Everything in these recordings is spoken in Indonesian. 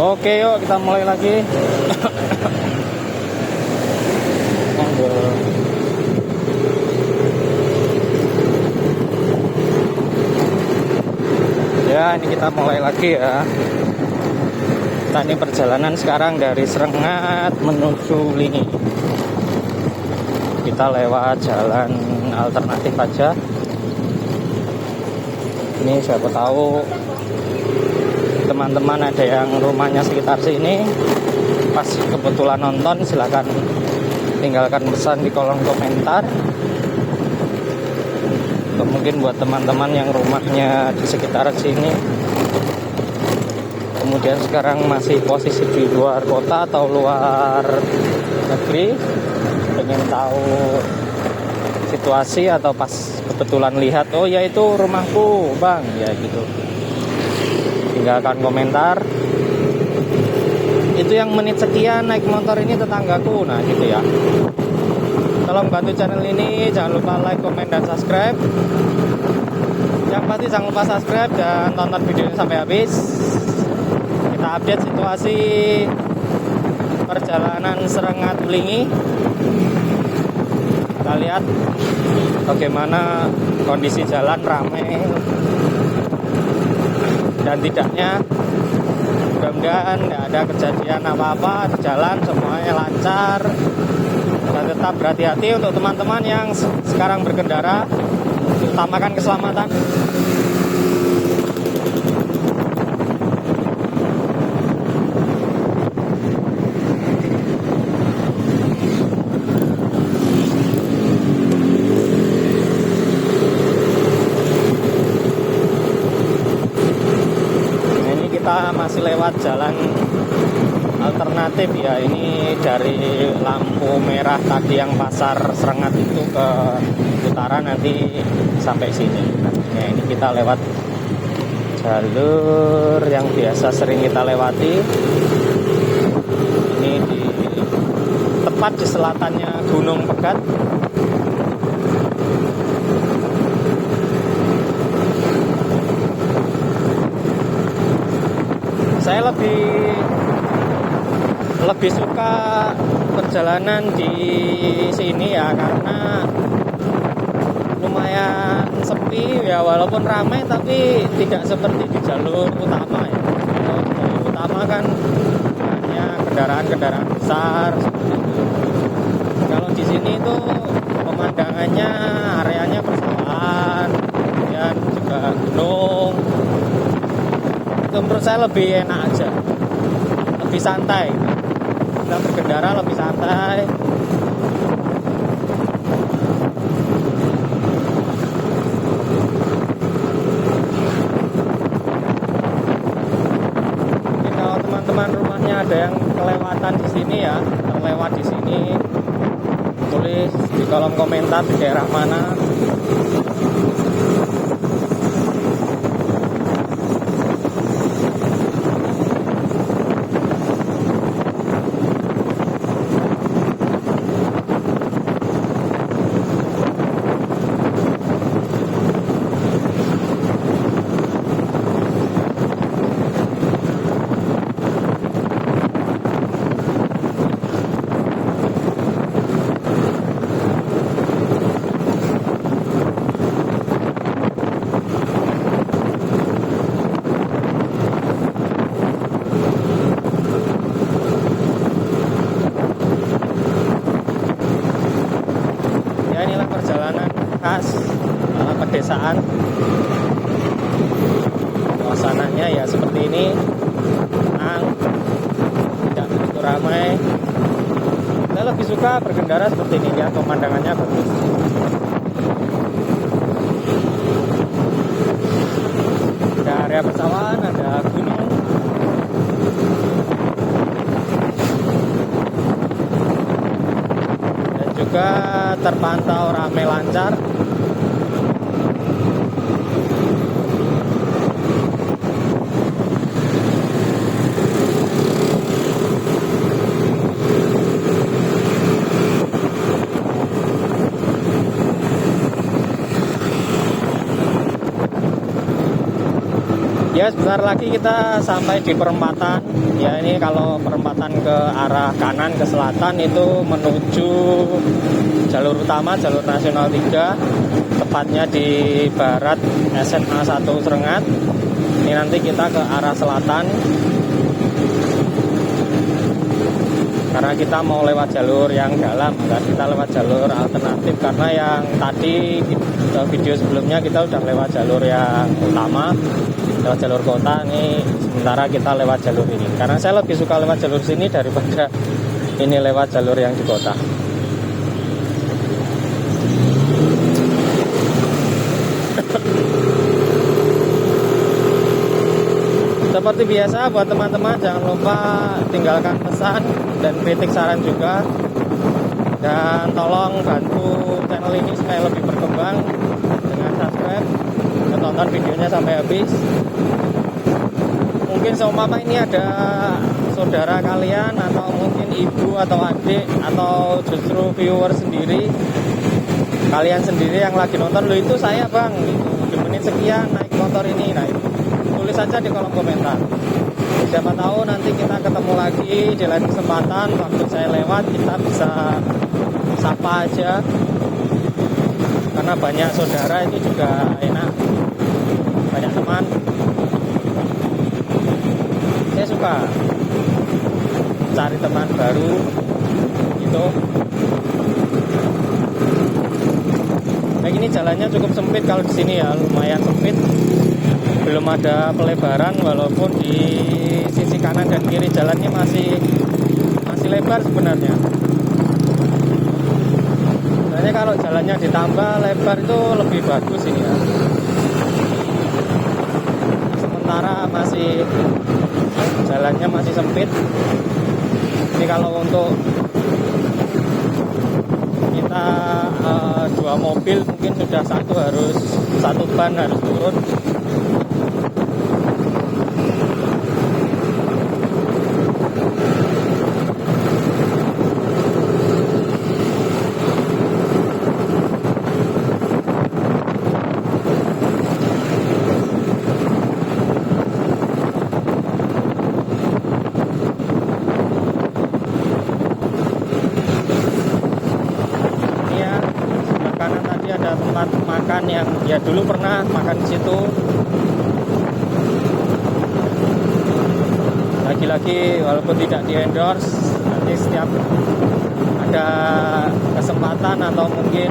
Oke, yuk kita mulai lagi. Monggo. Ya, ini kita mulai lagi ya. Kita ini perjalanan sekarang dari Serengat menuju Lingi. Kita lewat jalan alternatif aja. Ini siapa tahu teman-teman ada yang rumahnya sekitar sini pas kebetulan nonton, silahkan tinggalkan pesan di kolom komentar. Atau mungkin buat teman-teman yang rumahnya di sekitar sini kemudian sekarang masih posisi di luar kota atau luar negeri, pengen tahu situasi atau pas kebetulan lihat, oh ya itu rumahku bang, ya gitu, tinggalkan komentar. Itu yang menit sekian naik motor ini tetanggaku, nah gitu ya. Tolong bantu channel ini, jangan lupa like, komen, dan subscribe. Yang pasti jangan lupa subscribe dan tonton videonya sampai habis. Kita update situasi perjalanan Serengat Lingi. Kita lihat bagaimana kondisi jalan, ramai dan tidaknya. Mudah-mudahan tidak ada kejadian apa-apa di jalan, semuanya lancar. Dan tetap berhati-hati untuk teman-teman yang sekarang berkendara, utamakan keselamatan. Kita masih lewat jalan alternatif ya. Ini dari lampu merah tadi yang pasar Serengat itu ke utara, nanti sampai sini. Nah, ini kita lewat jalur yang biasa sering kita lewati. Ini tepat di selatannya Gunung Pegat. Saya lebih suka perjalanan di sini ya, karena lumayan sepi ya, walaupun ramai tapi tidak seperti di jalur utama ya. Kalau jalur utama kan banyak kendaraan-kendaraan besar seperti itu. Kalau di sini itu pemandangannya, areanya persawahan, kemudian juga gunung. Itu menurut saya lebih enak aja, lebih santai. Kita berkendara lebih santai. Mungkin kalau teman-teman rumahnya ada yang kelewatan di sini ya, terlewat di sini, tulis di kolom komentar di daerah mana. Pedesaan, suasananya ya seperti ini, tenang, tidak begitu ramai. Saya lebih suka berkendara seperti ini ya, pemandangannya bagus. Ada area persawahan, ada gunung. Dan juga terpantau ramai lancar. Ya sebentar lagi kita sampai di perempatan. Ya ini kalau perempatan ke arah kanan ke selatan itu menuju jalur utama, jalur nasional 3, tepatnya di barat SMA 1 Serengat. Ini nanti kita ke arah selatan karena kita mau lewat jalur yang dalam, dan kita lewat jalur alternatif karena yang tadi video sebelumnya kita udah lewat jalur yang utama, lewat jalur kota. Nih sementara kita lewat jalur ini karena saya lebih suka lewat jalur sini daripada ini lewat jalur yang di kota. Seperti biasa buat teman-teman jangan lupa tinggalkan pesan dan kritik saran juga, dan tolong bantu channel ini supaya lebih berkembang dengan subscribe dan tonton videonya sampai habis. Mungkin seumpama ini ada saudara kalian atau mungkin ibu atau adik atau justru viewer sendiri, kalian sendiri yang lagi nonton, lo itu saya bang gitu, di menit sekian naik motor ini, nah itu tulis saja di kolom komentar. Siapa tahu nanti kita ketemu lagi di lain kesempatan, waktu saya lewat kita bisa sapa aja, karena banyak saudara itu juga enak, banyak teman. Saya suka cari teman baru gitu. Kayak gini jalannya cukup sempit kalau di sini ya, lumayan sempit. Belum ada pelebaran, walaupun di sisi kanan dan kiri jalannya masih lebar sebenarnya. Sebenarnya kalau jalannya ditambah lebar itu lebih bagus ini ya. Sementara masih jalannya masih sempit. Ini kalau untuk kita 2 mobil mungkin sudah satu ban harus turun. Ada tempat makan yang ya dulu pernah makan di situ. Lagi-lagi walaupun tidak di endorse, nanti setiap ada kesempatan atau mungkin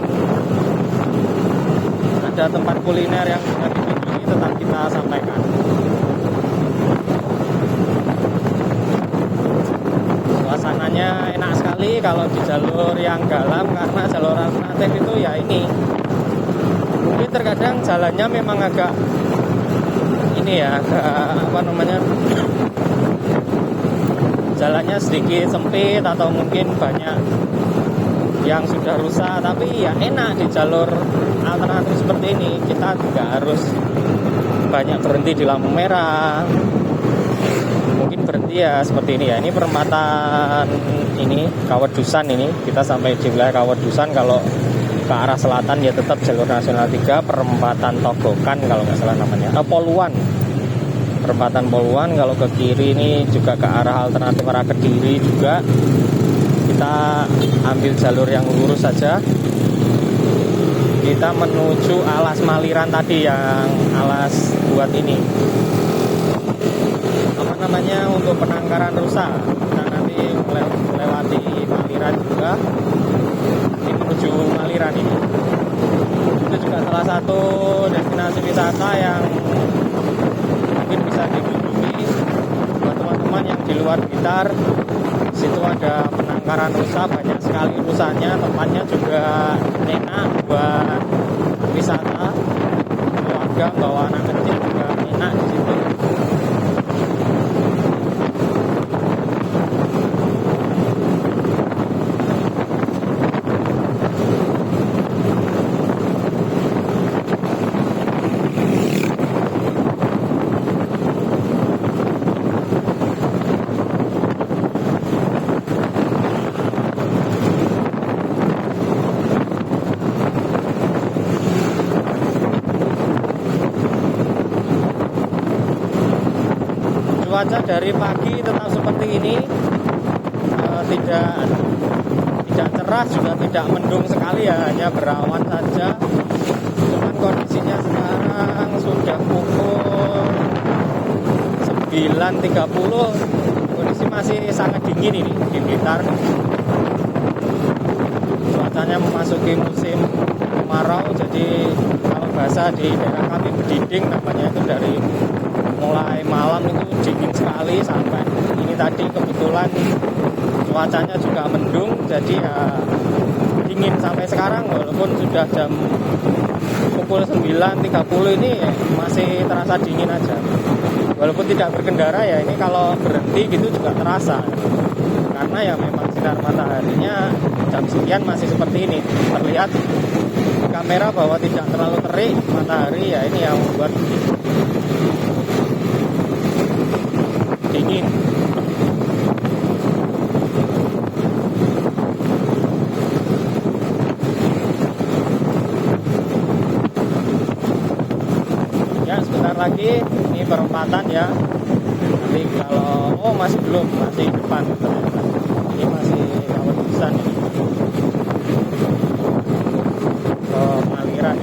ada tempat kuliner yang bisa dikunjungi tetap kita sampaikan. Suasananya enak sekali kalau di jalur yang dalam, karena jalur alternatif itu ya ini. Mungkin terkadang jalannya memang agak ini ya, jalannya sedikit sempit atau mungkin banyak yang sudah rusak, tapi ya enak di jalur alternatif seperti ini. Kita juga harus banyak berhenti di lampu merah, mungkin berhenti ya seperti ini ya. Ini perempatan ini Kawedusan, ini kita sampai di wilayah Kawedusan. Kalau ke arah selatan ya tetap jalur nasional 3, perempatan Togokan kalau nggak salah namanya, Poluan, perempatan Poluan. Kalau ke kiri ini juga ke arah alternatif arah Kediri juga, kita ambil jalur yang lurus saja. Kita menuju Alas Maliran tadi, yang alas buat ini apa namanya, untuk penangkaran rusa. Kita nanti melewati Maliran juga. Ini menuju Maliran ini. Itu juga salah satu destinasi wisata yang mungkin bisa dikunjungi buat teman-teman yang di luar Blitar. Di situ ada penangkaran rusa, banyak sekali rusanya. Tempatnya juga enak buat wisata. Keluarga bawa anak kecil juga enak di situ. cuaca dari pagi tetap seperti ini, tidak cerah juga tidak mendung sekali ya, hanya berawan saja. Cuman kondisinya sekarang sudah pukul 9.30, kondisi masih sangat dingin ini di Blitar. Cuacanya memasuki musim kemarau, jadi kalau bahasa di daerah kami Bediding namanya, itu dari mulai malam itu dingin sekali sampai ini tadi kebetulan cuacanya juga mendung, jadi ya dingin sampai sekarang walaupun sudah jam pukul 9.30 ini masih terasa dingin aja. Walaupun tidak berkendara ya, ini kalau berhenti gitu juga terasa. Karena ya memang sinar mataharinya jam sekian masih seperti ini. Terlihat di kamera bahwa tidak terlalu terik matahari, ya ini yang membuat dingin. Ya sebentar lagi ini perempatan ya. Nanti kalau masih belum, masih depan ternyata. Ini masih lewat pisan ini ke Maliran.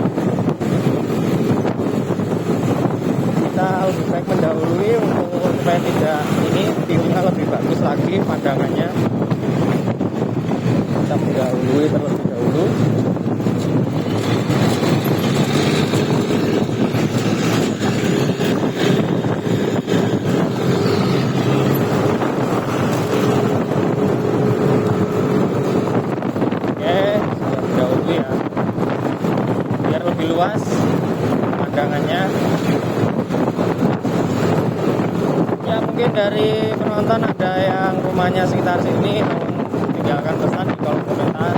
Kita lebih baik mendahului untuk supaya tidak ini view-nya lebih bagus lagi pandangannya. Kita mendahului terlebih dahulu. Luas pandangannya ya. Mungkin dari penonton ada yang rumahnya sekitar sini, tinggalkan pesan di kolom komentar.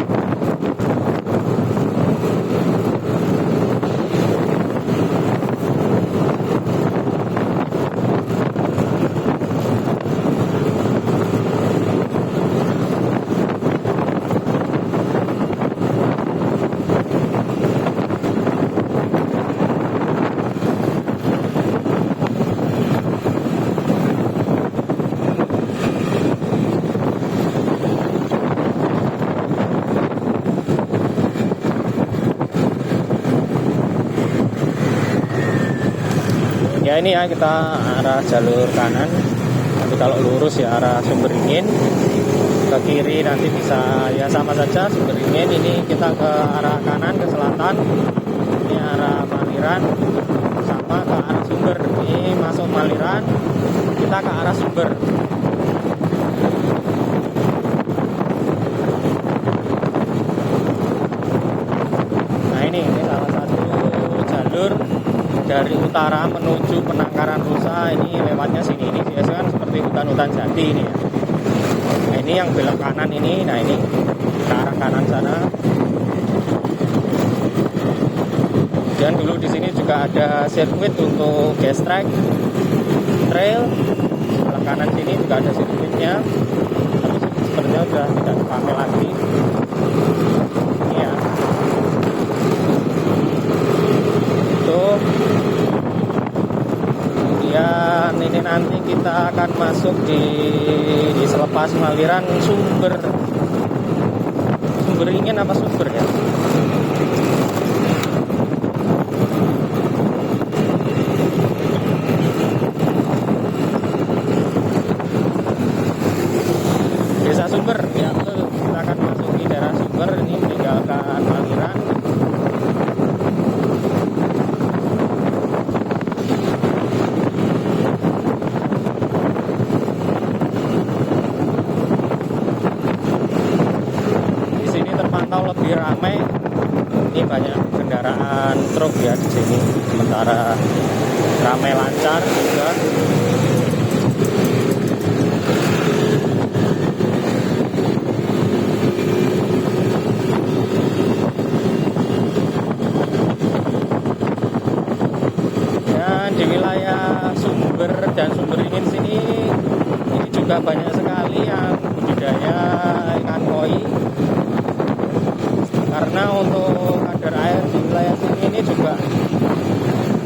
Ya ini ya, kita arah jalur kanan. Nanti kalau lurus ya arah Sumberingin. Ke kiri nanti bisa ya sama saja Sumberingin. Ini kita ke arah kanan ke selatan. Ini arah Maliran sama ke arah Sumber. Ini masuk Maliran, kita ke arah Sumber. Nah ini salah satu jalur dari utara menuju Penangkaran Rusa. Ini lewatnya sini. Ini biasanya kan seperti hutan-hutan jati ini ya. Nah ini yang belok kanan ini. Nah ini ke arah kanan sana. Dan dulu di sini juga ada sirkuit untuk gas track trail. Sebelah kanan sini juga ada sirkuitnya, tapi sepertinya sudah tidak dipakai lagi. Ini ya. Kemudian ini nanti kita akan masuk di selepas Maliran Sumberingin apa Sumber ya. Desa Sumber ya, betul. Kita akan masuk di daerah Sumber ini, meninggalkan Maliran. Lebih ramai, ini banyak kendaraan truk ya di sini, sementara ramai lancar juga. Dan di wilayah Sumber dan Sumberingin sini ini juga banyak sekali yang budidaya ikan koi. Karena untuk kadar air di wilayah sini ini juga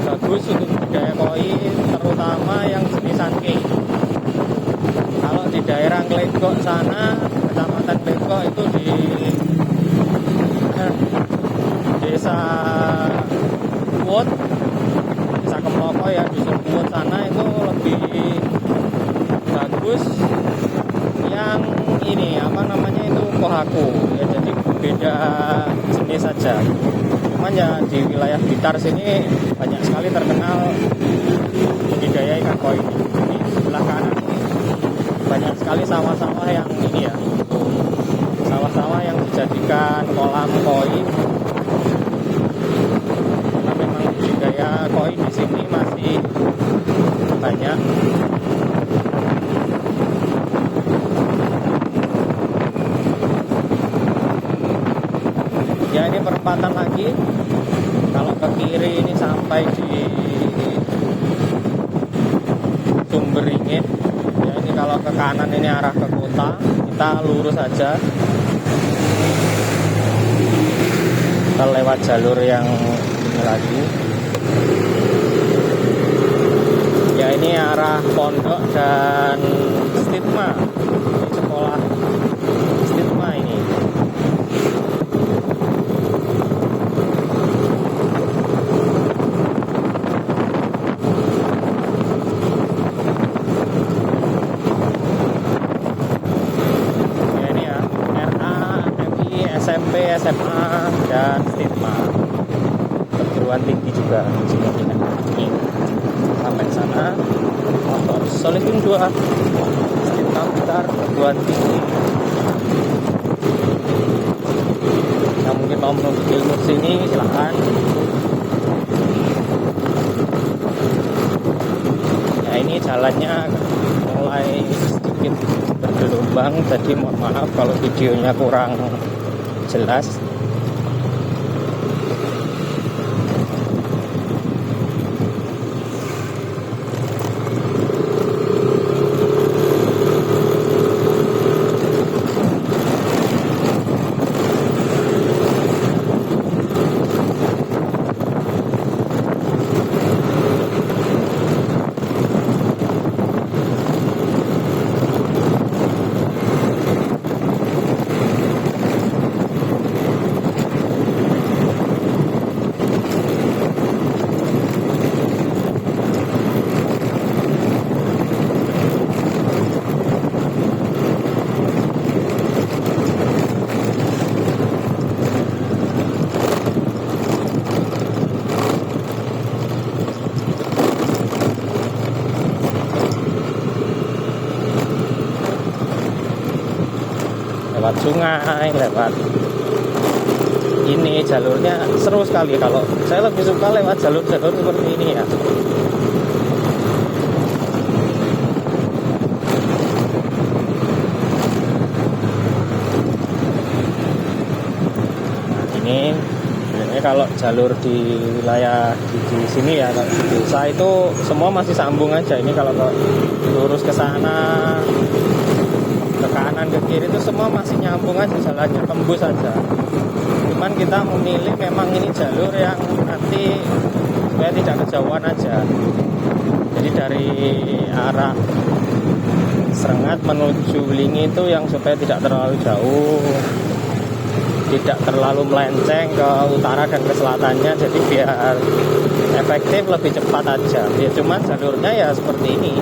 bagus bagus untuk budidaya koi, terutama yang jenisan K. Kalau di daerah Glegok sana, kecamatan Glegok itu di desa Kuwut, desa Kemloko ya, dusun Kuwut sana itu lebih bagus yang ini apa namanya itu kohaku ya, jadi beda jenis saja. Cuman ya di wilayah Blitar sini banyak sekali terkenal budidaya ikan koi ini. Di sebelah kanan banyak sekali sawah-sawah yang ini ya, sawah-sawah yang dijadikan kolam koi. Karena memang budidaya koi di sini masih banyak. Ya ini perempatan lagi. Kalau ke kiri ini sampai di Sumberingin. Ya ini kalau ke kanan ini arah ke kota. Kita lurus saja. Kita lewat jalur yang ini lagi. Ya ini arah Pondok dan Stigma. Ini sekolah Stigma ini. SMP, SMA, dan Stigma, perguruan tinggi juga di sini. Sampai sana, motor Solihin 2, Stigma Blitar, perguruan tinggi. Yang mungkin mau menuntut ilmu sini silahkan. Ya ini jalannya mulai sedikit bergelombang, jadi mohon maaf kalau videonya kurang jelas. Lewat sungai, lewat ini jalurnya seru sekali. Kalau saya lebih suka lewat jalur-jalur seperti ini ya. Nah, ini kalau jalur di wilayah di sini ya, kalau di desa itu semua masih sambung aja. Ini kalau lurus ke sana, ke kanan ke kiri itu semua masih nyambung aja jalannya, tembus aja. Cuman kita memilih memang ini jalur yang nanti supaya tidak kejauhan aja. Jadi dari arah Serengat menuju Lingi itu yang supaya tidak terlalu jauh, tidak terlalu melenceng ke utara dan ke selatannya, jadi biar efektif lebih cepat aja. Ya cuma jalurnya ya seperti ini.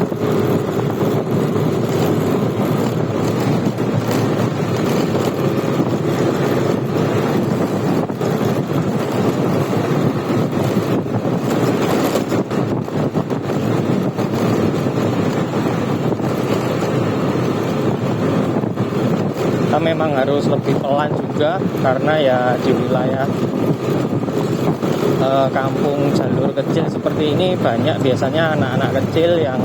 Kita memang harus lebih pelan juga karena ya di wilayah kampung jalur kecil seperti ini banyak biasanya anak-anak kecil yang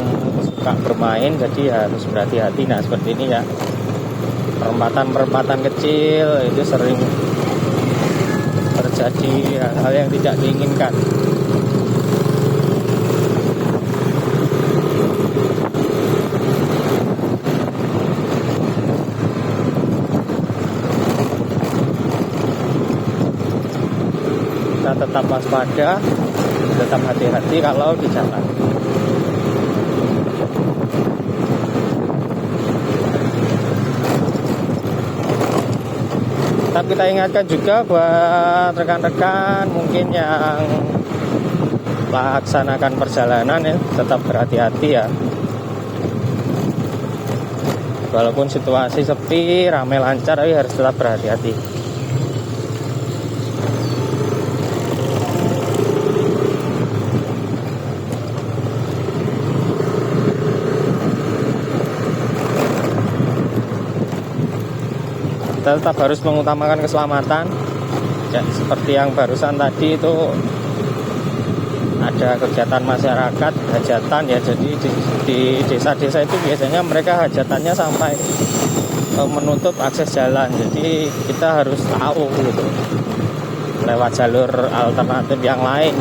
suka bermain, jadi harus berhati-hati. Nah seperti ini ya, perempatan-perempatan kecil itu sering terjadi hal-hal yang tidak diinginkan. Kita tetap waspada tetap hati-hati kalau di jalan. Tetap kita ingatkan juga buat rekan-rekan mungkin yang melaksanakan perjalanan ya, tetap berhati-hati ya. Walaupun situasi sepi, ramai lancar, tapi harus tetap berhati-hati. Kita tetap harus mengutamakan keselamatan ya, seperti yang barusan tadi itu ada kegiatan masyarakat hajatan ya. Jadi di desa-desa itu biasanya mereka hajatannya sampai menutup akses jalan. Jadi kita harus tahu gitu lewat jalur alternatif yang lain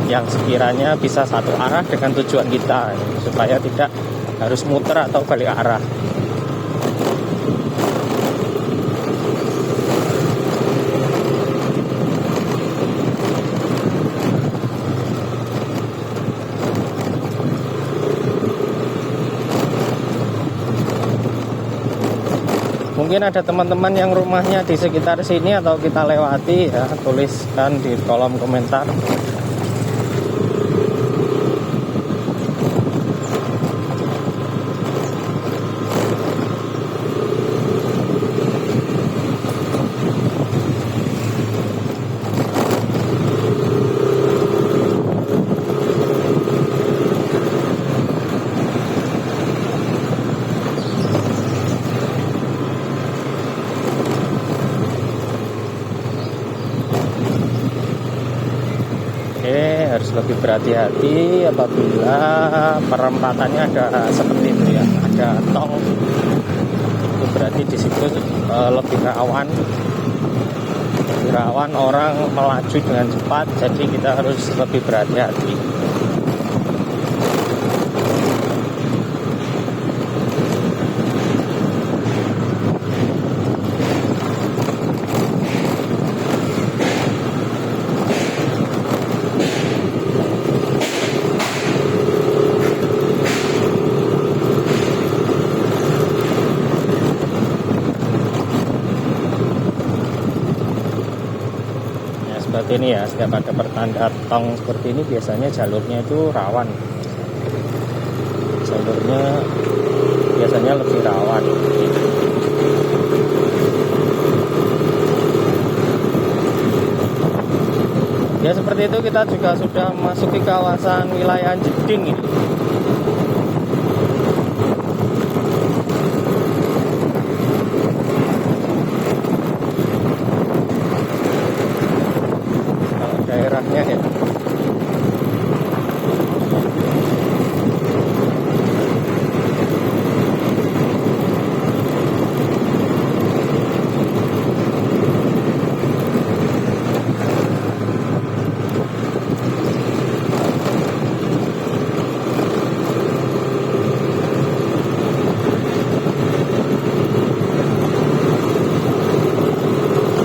yang sekiranya bisa satu arah dengan tujuan kita, supaya tidak harus muter atau balik arah. Mungkin ada teman-teman yang rumahnya di sekitar sini atau kita lewati ya, tuliskan di kolom komentar. Harus lebih berhati-hati apabila perempatannya ada seperti itu ya, ada tong. Itu berarti di situ lebih rawan orang melaju dengan cepat, jadi kita harus lebih berhati-hati. Seperti ini ya, setiap ada pertanda tong seperti ini biasanya jalurnya itu rawan. Jalurnya biasanya lebih rawan. Ya seperti itu, kita juga sudah memasuki kawasan wilayah Jeding ini. Daerahnya ya.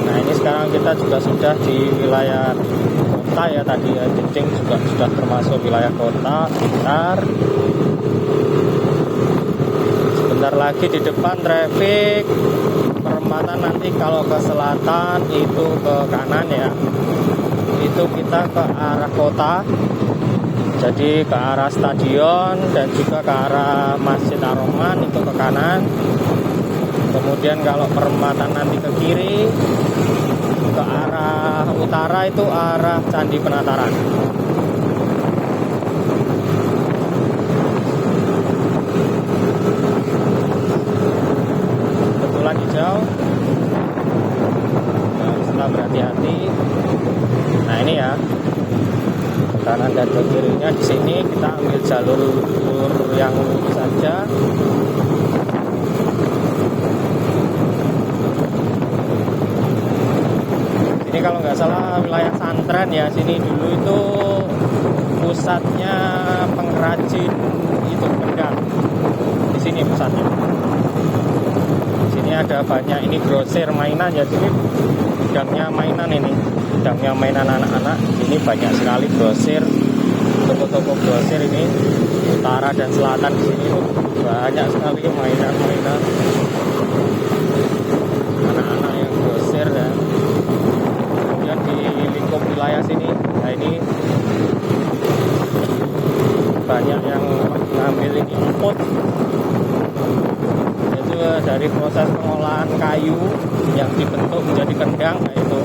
Nah ini sekarang kita juga sudah di wilayah kota ya, tadi ya, Jeding juga sudah termasuk wilayah kota sekitar. Sebentar lagi di depan traffic perempatan, nanti kalau ke selatan itu ke kanan ya, itu kita ke arah kota, jadi ke arah stadion dan juga ke arah Masjid Ar-Rahman itu ke kanan. Kemudian kalau perempatan nanti ke kiri ke arah utara itu arah Candi Penataran. Kebetulan hijau, harus tetap berhati-hati. Nah ini ya, kanan dan ke kirinya di sini kita ambil jalur yang lurus saja. Ini kalau nggak salah wilayah Santren ya, sini dulu itu pusatnya pengrajin itu pedang. Di sini pusatnya. Di sini ada banyak ini grosir mainan ya, jadi gudangnya mainan ini, gudangnya mainan anak-anak. Ini banyak sekali grosir toko-toko grosir ini utara dan selatan di sini tuh banyak sekali mainan-mainan anak-anak yang grosir ya. Kemudian di lingkup wilayah sini, nah ini banyak yang ngambil ini emput, itu dari proses pengolahan kayu yang dibentuk menjadi kendang, nah itu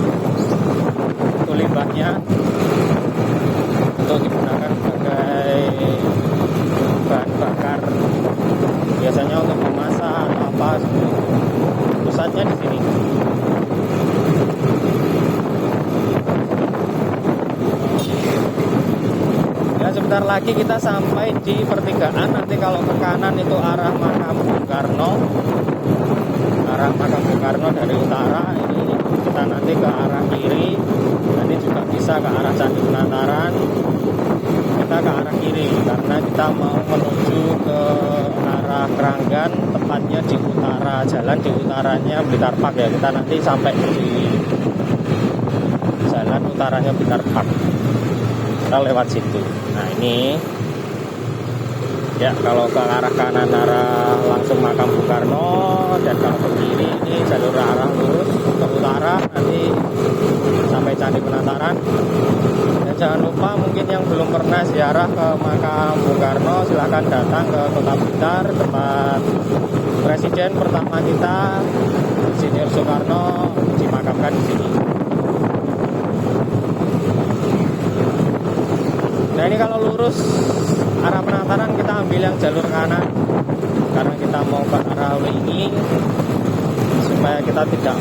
limbahnya untuk digunakan sebagai bahan bakar, biasanya untuk memasak atau apa. Pusatnya di sini. Ya, sebentar lagi kita sampai di pertigaan. Nanti kalau ke kanan itu arah makam Bung Karno, arah makam Bung Karno dari utara. Ini kita nanti ke arah kiri, nanti juga bisa ke arah Candi Penataran. Kita ke arah kiri karena kita mau menuju ke arah Keranggan, tepatnya di utara, jalan di utaranya Blitar Park ya. Kita nanti sampai di jalan utaranya Blitar Park, kita lewat situ. Nah ini ya, kalau ke arah kanan arah langsung makam Bung Karno, dan kalau ke kiri ini jalur arah lurus ke utara nanti sampai Candi Penataran. Dan jangan lupa, mungkin yang belum pernah ziarah ke makam Bung Karno, silahkan datang ke Kota Blitar, tempat presiden pertama kita Insinyur Soekarno dimakamkan di sini. Nah ini kalau lurus arah Penataran kita ambil yang jalur kanan karena kita mau ke arah Winging, supaya kita tidak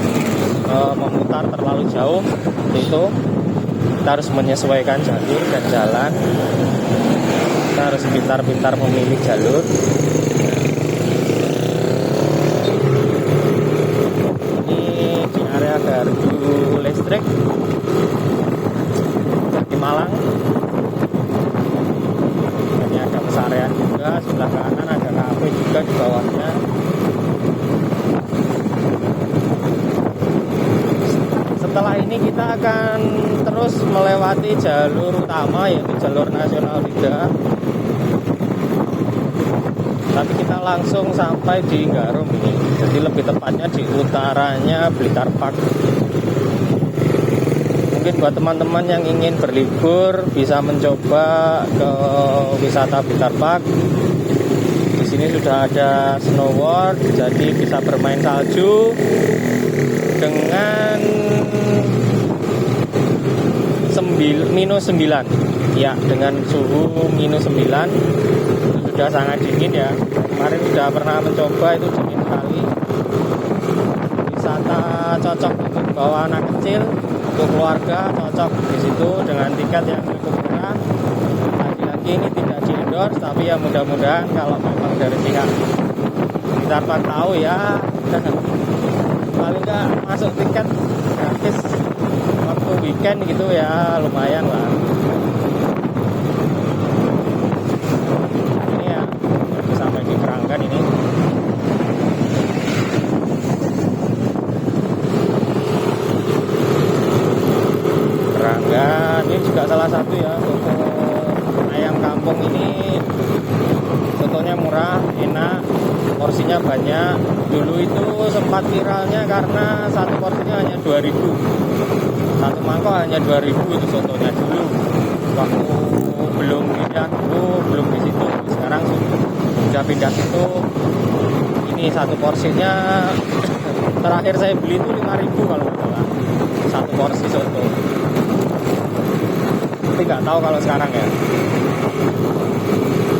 memutar terlalu jauh. Itu kita harus menyesuaikan jalur dan jalan, kita harus pintar-pintar memilih jalur. Ini di area gardu listrik di Malang. Ini ada pesarean juga, sebelah kanan ada kafe juga di bawahnya. Setelah ini kita akan terus melewati jalur utama, yaitu jalur nasional 3. Tapi kita langsung sampai di Garum ini, jadi lebih tepatnya di utaranya Blitar Park. Mungkin buat teman-teman yang ingin berlibur bisa mencoba ke wisata Blitar Park. Di sini sudah ada snow world, jadi bisa bermain salju dengan -9 ya, dengan suhu -9 itu sudah sangat dingin ya. Kemarin sudah pernah mencoba, itu dingin sekali. Wisata cocok untuk bawa anak kecil, untuk keluarga cocok di situ dengan tiket yang cukup murah. Lagi-lagi ini tidak di-endorse, tapi ya mudah-mudahan kalau memang dari pihak Blitar Park tahu ya, paling nggak masuk tiket gratis waktu weekend gitu ya, lumayan lah. Ini ya, sampai di Keranggan ini. Keranggan ini juga salah satu ya, soto ayam kampung ini. Sotonya murah, enak, porsinya banyak. Dulu itu sempat viralnya karena satu porsinya hanya 2.000. Satu mangkok hanya 2.000 itu sotonya dulu. Waktu belum belum di situ. Sekarang sudah pindah situ. Ini satu porsinya terakhir saya beli itu 5.000 kalau nggak salah. Satu porsi soto. Tapi nggak tahu kalau sekarang ya.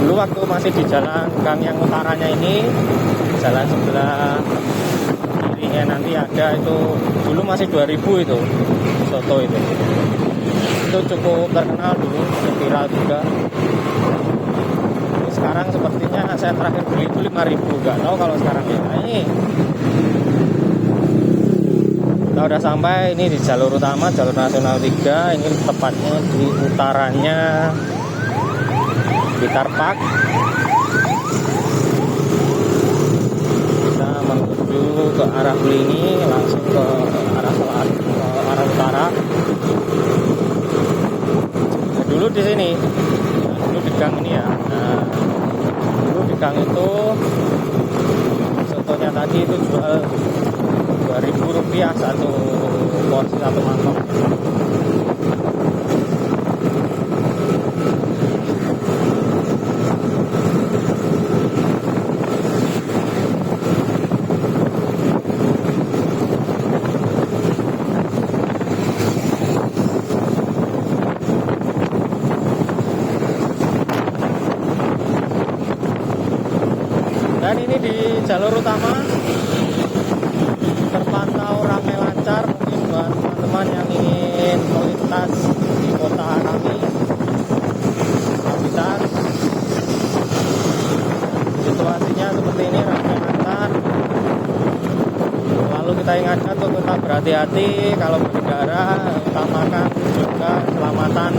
Dulu waktu masih di jalan gang yang utaranya ini, jalan sebelah kirinya nanti ada itu, dulu masih 2.000 itu soto itu cukup terkenal dulu, viral juga. Ini sekarang sepertinya saya terakhir beli itu 5.000, nggak tahu kalau sekarang ya. Nah, ini kita udah sampai ini di jalur utama, jalur nasional 3. Ini tepatnya di utaranya Blitar Park. Kita menuju ke arah Blingi, langsung ke arah selatan, ke arah utara. Nah, dulu di sini pagi itu jual Rp2.000 satu porsi, satu mangkok. Dan ini di jalur utama terpantau ramai lancar, mungkin buat teman-teman yang ingin melintas di kota kami bisa. Situasinya seperti ini, ramai lancar. Lalu kita ingatkan untuk tetap berhati-hati kalau berkendara, utamakan juga keselamatan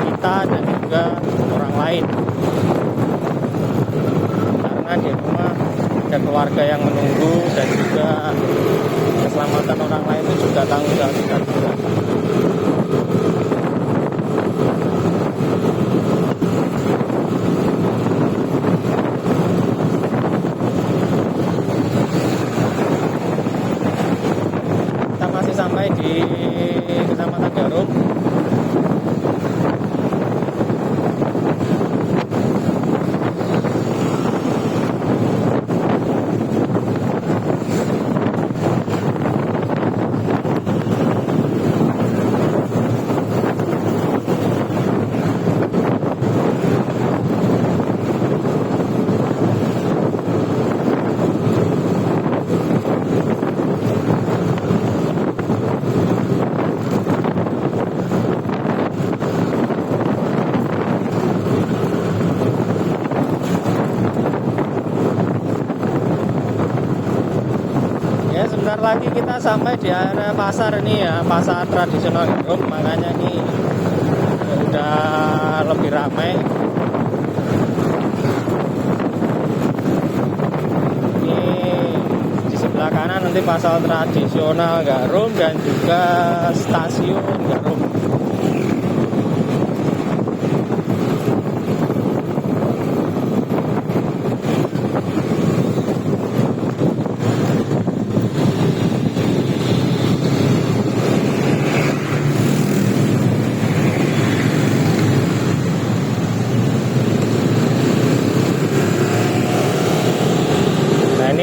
kita dan juga orang lain. Di rumah ada keluarga yang menunggu dan juga keselamatan orang lain itu juga tanggung jawab kita juga. Kita masih sampai di Kecamatan Garum. Sebentar lagi kita sampai di area pasar ini ya, pasar tradisional Garum, makanya ini udah lebih ramai. Ini di sebelah kanan nanti pasar tradisional Garum dan juga stasiun Garum.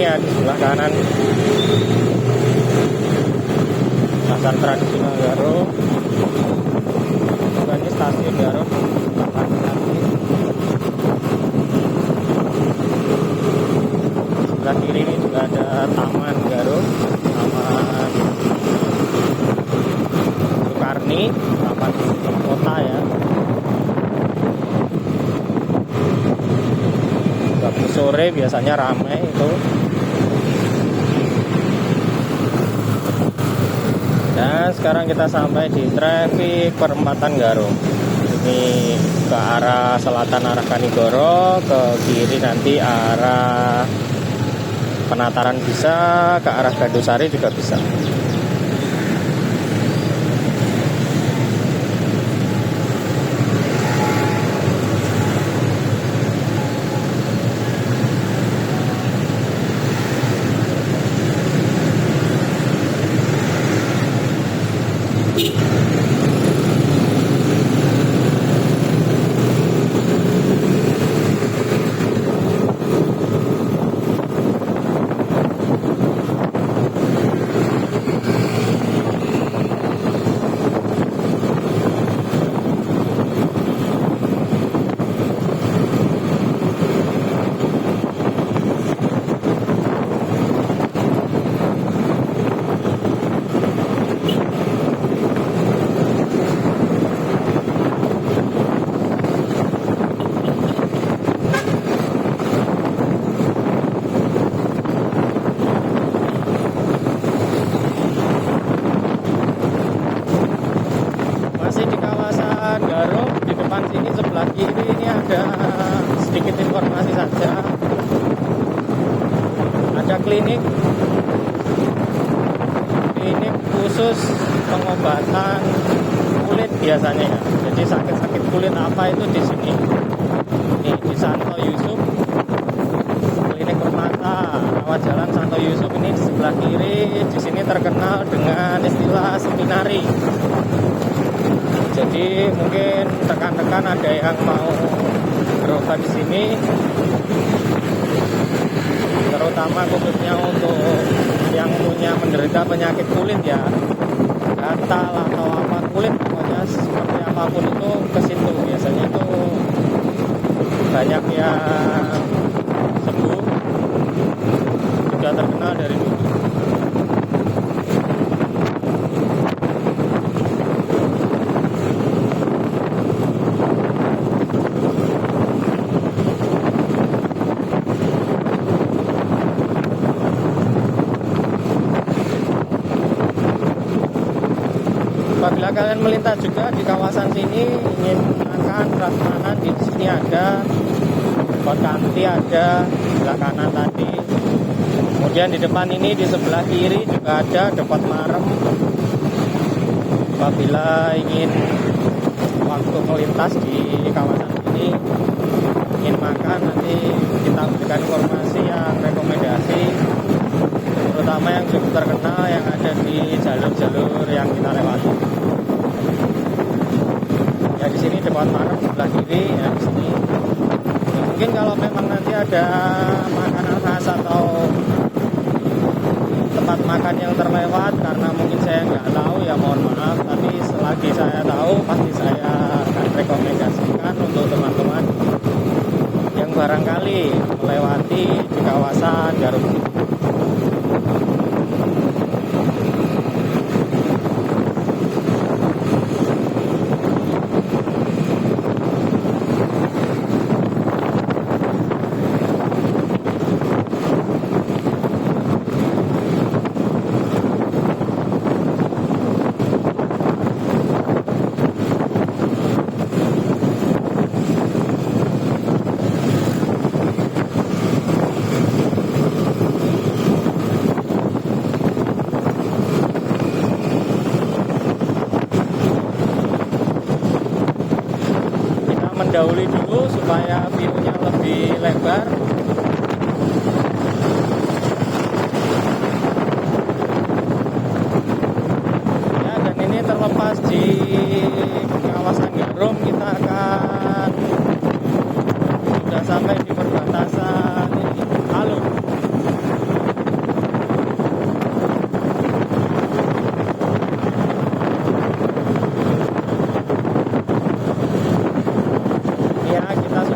Di sebelah kanan pasar tradisional Garum, ini stasiun Garum. Sebelah kiri ini juga ada Taman Garum, Taman Sukarni, Taman Kota ya. Waktu sore biasanya ramai itu. Dan sekarang kita sampai di traffic perempatan Garum. Ini ke arah selatan arah Kanigoro, ke kiri nanti arah Penataran bisa, ke arah Gandusari juga bisa. klinik khusus pengobatan kulit biasanya ya. Jadi sakit-sakit kulit apa itu di sini. Ini di Santo Yusuf Klinik Permata. rawat jalan Santo Yusuf ini di sebelah kiri, di sini terkenal dengan istilah seminari. Jadi mungkin rekan-rekan ada yang mau berobat di sini, terutama khususnya untuk yang punya menderita penyakit kulit ya, gatal atau apa kulit, pokoknya seperti apapun itu ke situ biasanya itu banyak yang sembuh, sudah terkenal dari dulu. Apabila kalian melintas juga di kawasan sini ingin makan prasmanan, di sini ada Pot Kanti, ada sebelah kanan tadi. Kemudian di depan ini di sebelah kiri juga ada Depot Marem. Apabila ingin waktu melintas di kawasan ini ingin makan, nanti kita berikan informasi yang rekomendasi, terutama yang cukup terkenal yang ada di jalur-jalur yang kita lewati. Ya di sini Depot Marem sebelah kiri ya di sini. Ya, mungkin kalau memang nanti ada makanan khas atau tempat makan yang terlewat karena mungkin saya nggak tahu ya mohon maaf, tapi selagi saya tahu pasti saya akan rekomendasikan untuk teman-teman yang barangkali melewati di kawasan Garut. Mendahului dulu supaya view-nya lebih lebar. Ya, dan ini terlepas di kawasan Garum, kita akan sudah sampai di perbatasan ini, Alun.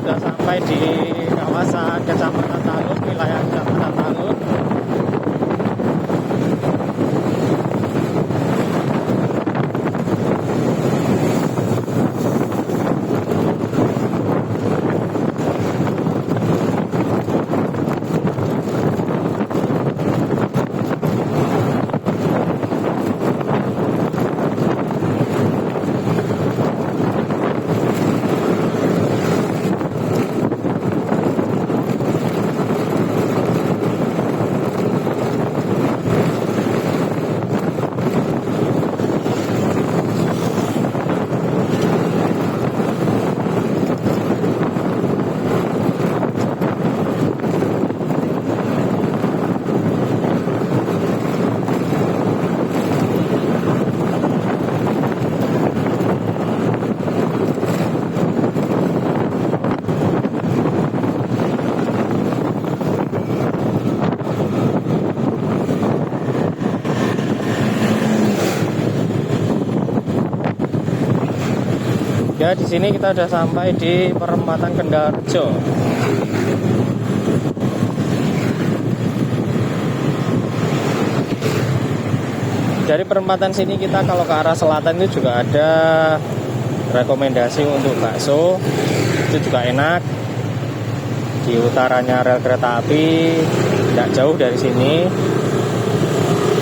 Sampai di kawasan Kecamatan Talun, wilayah Kecamatan Talun. Ya, di sini kita sudah sampai di perempatan Kendal-Rejo. Dari perempatan sini kita kalau ke arah selatan itu juga ada rekomendasi untuk bakso, itu juga enak. Di utaranya rel kereta api, tidak jauh dari sini.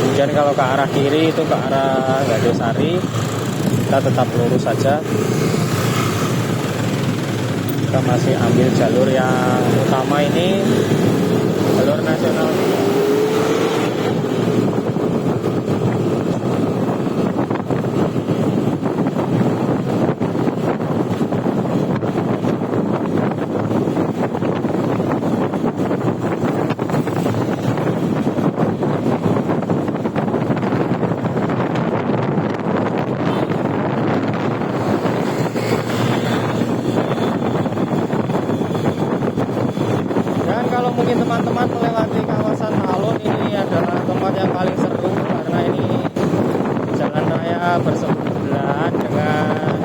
Kemudian kalau ke arah kiri itu ke arah Gadosari, kita tetap lurus saja. Kita masih ambil jalur yang utama ini, jalur nasional. mungkin teman-teman melewati kawasan Talun, ini adalah tempat yang paling seru karena ini jalan raya bersebelahan dengan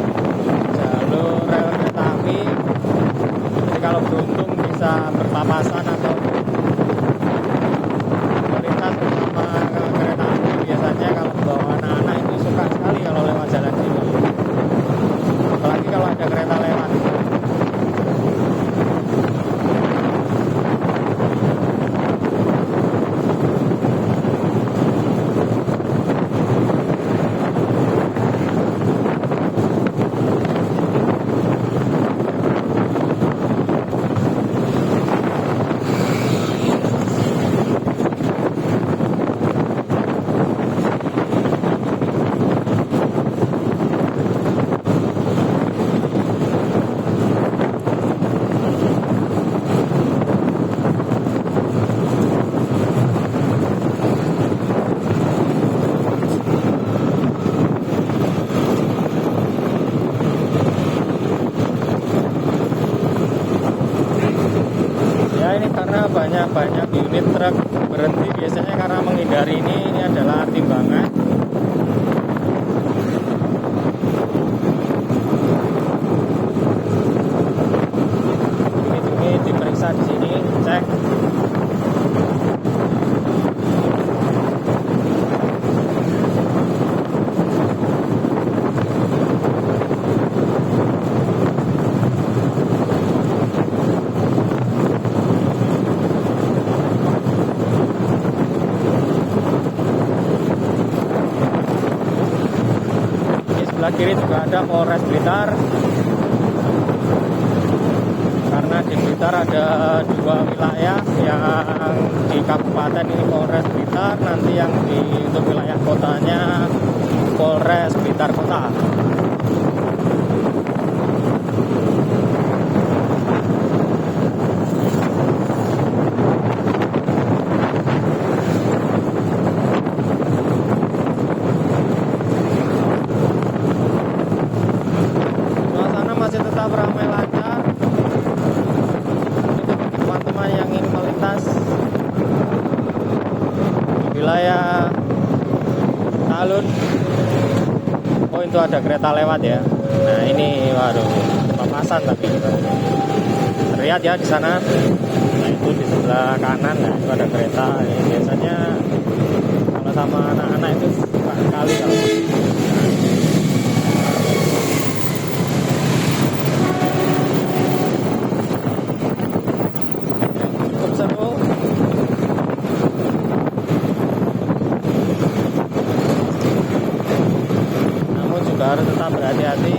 jalur rel kereta api. Jadi kalau beruntung bisa berpapasan atau melintas bersama kereta api. Biasanya kalau bawa anak-anak itu suka sekali kalau lewat jalan ini, apalagi kalau ada kereta lewat. Banyak unit truk berhenti biasanya karena menghindari ini adalah timbangan. Ini diperiksa di sini, cek. Sebelah kiri juga ada Polres Blitar, karena di Blitar ada 2 wilayah, yang di kabupaten ini Polres Blitar, nanti yang untuk wilayah kotanya Polres Blitar Kota. Tetap ramai lancar. Itu bagi teman-teman yang ingin melintas di wilayah Talun. Oh, itu ada kereta lewat ya. Nah ini, waduh, papasan tapi terlihat ya di sana. Nah itu di sebelah kanan, nah itu ada kereta. Ya, biasanya kalau sama anak-anak itu suka sekali kalau harus tetap berhati-hati.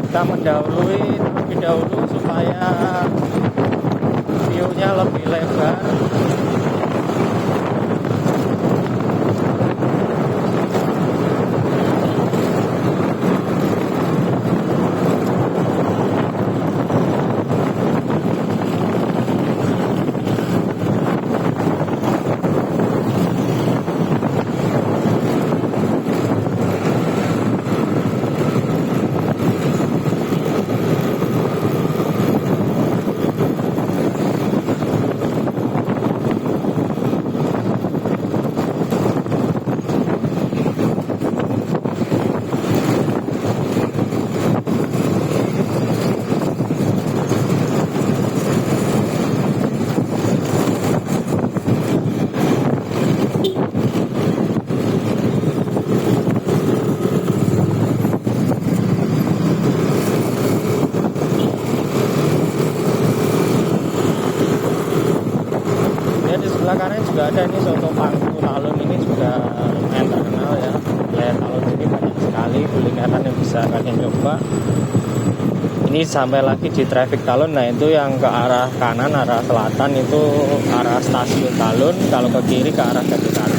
Kita mendahului terlebih dahulu supaya view-nya lebih lebar. Belakangan juga ada ini soto pangku Talun, ini juga lumayan terkenal ya. Wilayah Talun ini banyak sekali kulineran yang bisa kalian coba. Ini sampai lagi di traffic Talun. Nah itu yang ke arah kanan, arah selatan itu arah stasiun Talun. Kalau ke kiri ke arah Jatikarya.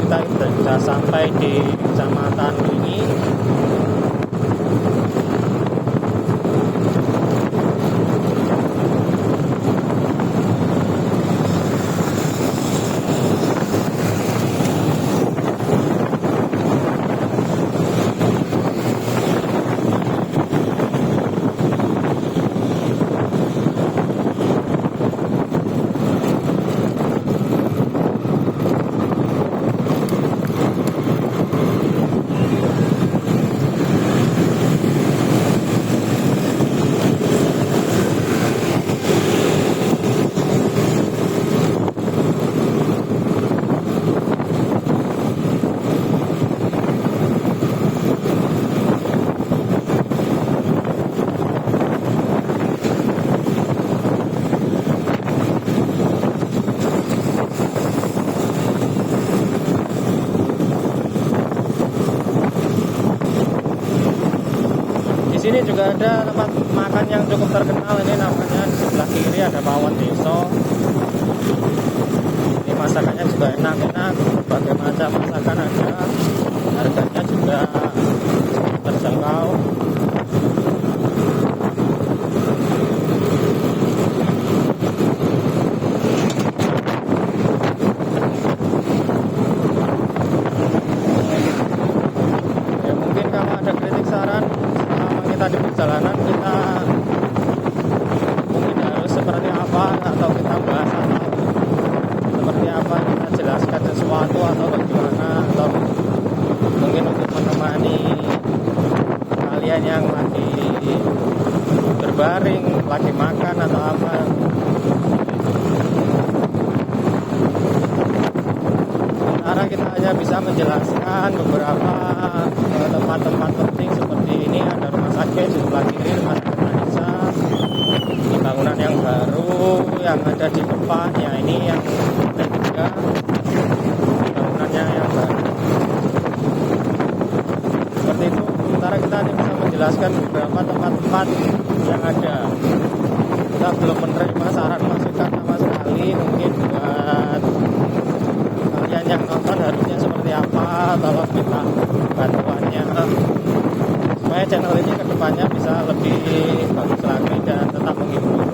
kita sudah sampai di Kecamatan ini. Di sini juga ada tempat makan yang cukup terkenal, ini namanya di sebelah kiri ada Pawon Deso. Ini masakannya juga enak-enak, berbagai macam masakan ada, harganya juga terjangkau. Ya mungkin kalau ada kritik saran kita di perjalanan, kita mungkin harus seperti apa, atau kita bahas atau seperti apa, kita jelaskan sesuatu atau bagaimana, atau mungkin untuk menemani kalian yang lagi berbaring, lagi makan atau apa. Sementara kita hanya bisa menjelaskan beberapa tempat-tempat penting seperti ini. Ada rumah sakit di sebelah kiri, rumah sakit Anissa, bangunan yang baru yang ada di depan ya, ini yang ketiga, bangunannya yang baru seperti itu. Sementara kita hanya bisa menjelaskan beberapa tempat-tempat yang ada. Kita belum menerima saran masukan sama sekali. Mungkin buat kalian yang nonton harusnya seperti apa, tolong minta bantuannya supaya channel ini kedepannya bisa lebih bagus lagi dan tetap menghibur.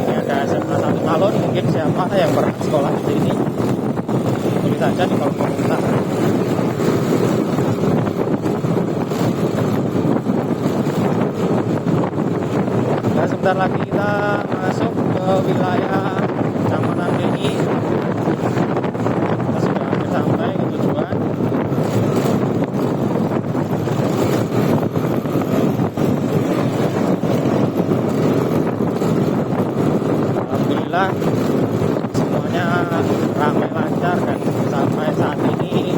Ini ada SMA 1 Talun, mungkin siapa yang pernah sekolah di sini tulis saja di kolom komentar. Nah, sebentar lagi kita masuk ke wilayah Kecamatan ini. Kita sudah hampir sampai ke tujuan. Alhamdulillah semuanya ramai lancar dan sampai saat ini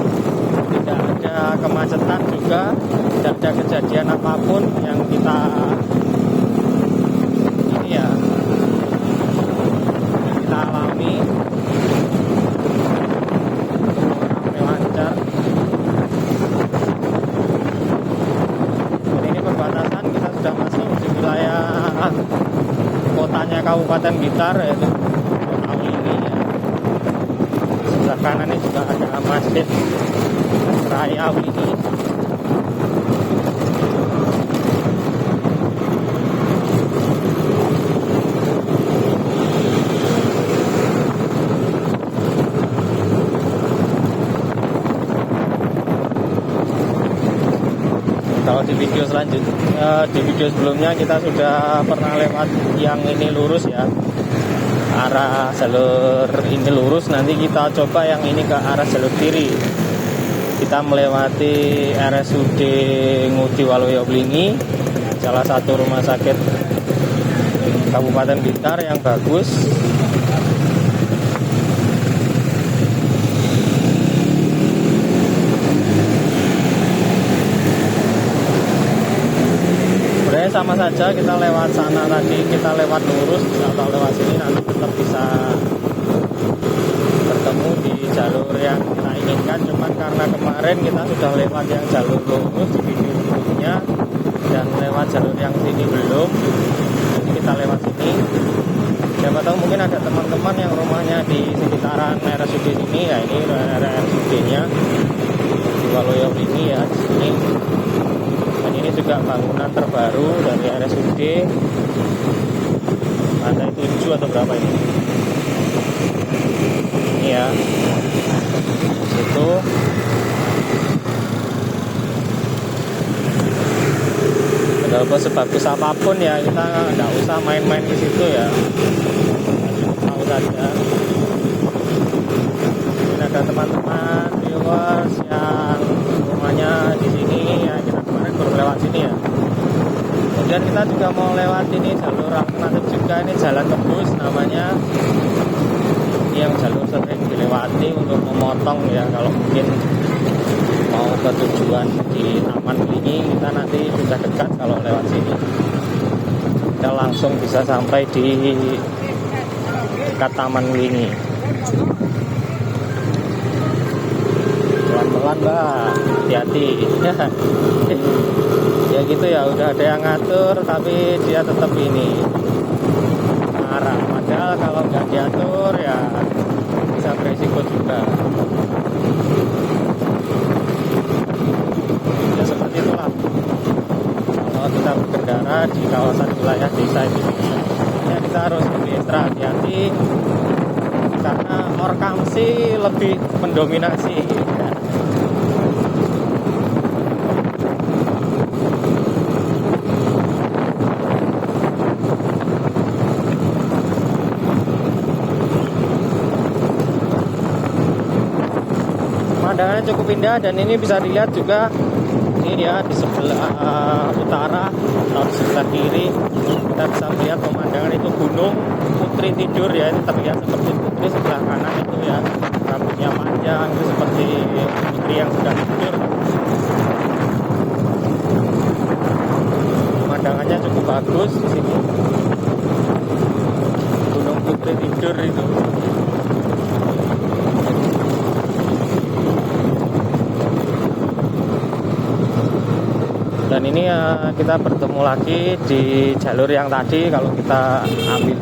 tidak ada kemacetan juga, tidak ada kejadian apapun yang kita alami. Ramai lancar. Dan ini perbatasan, kita sudah masuk di wilayah kotanya Kabupaten Blitar, yaitu Kota Wlingi ya. Sebelah kanan ini juga ada Masjid Raya Wlingi. Kalau di video selanjutnya, di video sebelumnya kita sudah pernah lewat yang ini lurus ya, arah jalur ini lurus. Nanti kita coba yang ini ke arah jalur kiri. Kita melewati RSUD Ngudi Waluyo Wlingi, salah satu rumah sakit Kabupaten Blitar yang bagus. Sama saja, kita lewat sana tadi, kita lewat lurus atau lewat sini, nanti tetap bisa bertemu di jalur yang kita inginkan. Cuman karena kemarin kita sudah lewat yang jalur lurus di video sebelumnya dan lewat jalur yang sini belum, jadi kita lewat sini. Siapa tahu mungkin ada teman-teman yang rumahnya di sekitaran RSUD sini ya, ini RSUD-nya di Waluyo ini ya di sini. Dan ini juga bangunan terbaru dari RSUD lantai 7 atau berapa ini? Ini ya. Situ. Udah sebagus apapun ya, kita nggak usah main-main ke situ ya. Tahu saja. Ini ada teman-teman viewers yang rumahnya di sini ya, kita kemarin baru lewat sini ya. Kemudian kita juga mau lewat ini jalur alternatif juga, ini jalan tembus namanya. Ini yang jalur sering dilewati untuk memotong ya, kalau mungkin mau ke tujuan di Taman Wlingi, kita nanti sudah dekat kalau lewat sini. Kita langsung bisa sampai di dekat Taman Wlingi. Pelan-pelan Mbak, hati-hati. Ya gitu ya, udah ada yang ngatur tapi dia tetap ini marah. Padahal kalau nggak diatur ya bisa beresiko juga. Ya seperti itulah kalau kita berkendara di kawasan wilayah desa ini ya, kita harus lebih ekstra hati-hati karena orkamsi lebih mendominasi ya. Pemandangannya cukup indah dan ini bisa dilihat juga ini ya di sebelah utara atau di sebelah kiri kita bisa melihat pemandangan itu Gunung Putri tidur ya, ini terlihat seperti putri. Sebelah kanan itu ya rambutnya panjang itu seperti putri yang sudah tidur. Pemandangannya cukup bagus di sini, Gunung Putri tidur itu. Dan ini ya kita bertemu lagi di jalur yang tadi. Kalau kita ambil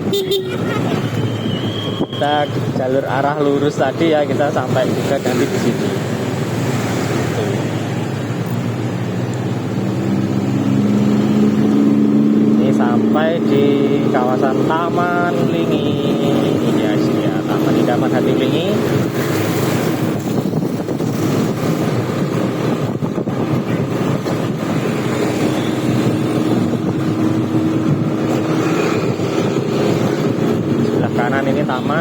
kita jalur arah lurus tadi ya, kita sampai juga nanti di sini. Ini sampai di kawasan Taman Wlingi ya, sini ya, Taman Idaman Hati Wlingi. Kanan ini taman.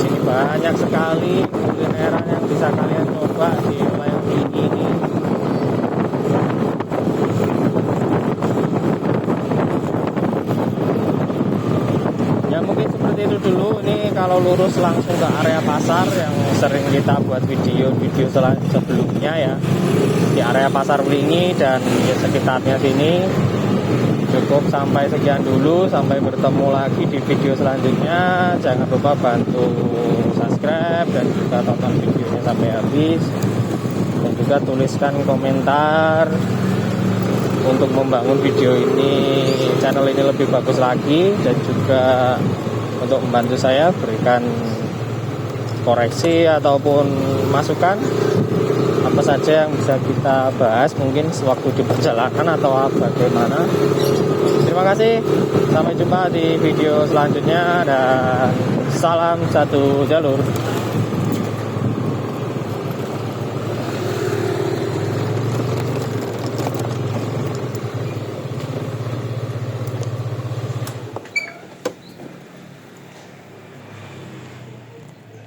Sini banyak sekali kulineran yang bisa kalian coba di wilayah Wlingi ini. Ya mungkin seperti itu dulu. Ini kalau lurus langsung ke area pasar yang sering kita buat video-video sebelumnya ya, di area pasar Wlingi dan ya sekitarnya sini. Cukup sampai sekian dulu, sampai bertemu lagi di video selanjutnya. Jangan lupa bantu subscribe dan juga tonton videonya sampai habis, dan juga tuliskan komentar untuk membangun video ini, channel ini lebih bagus lagi, dan juga untuk membantu saya berikan koreksi ataupun masukan apa saja yang bisa kita bahas mungkin sewaktu di perjalanan atau bagaimana. Terima kasih, sampai jumpa di video selanjutnya dan salam satu jalur.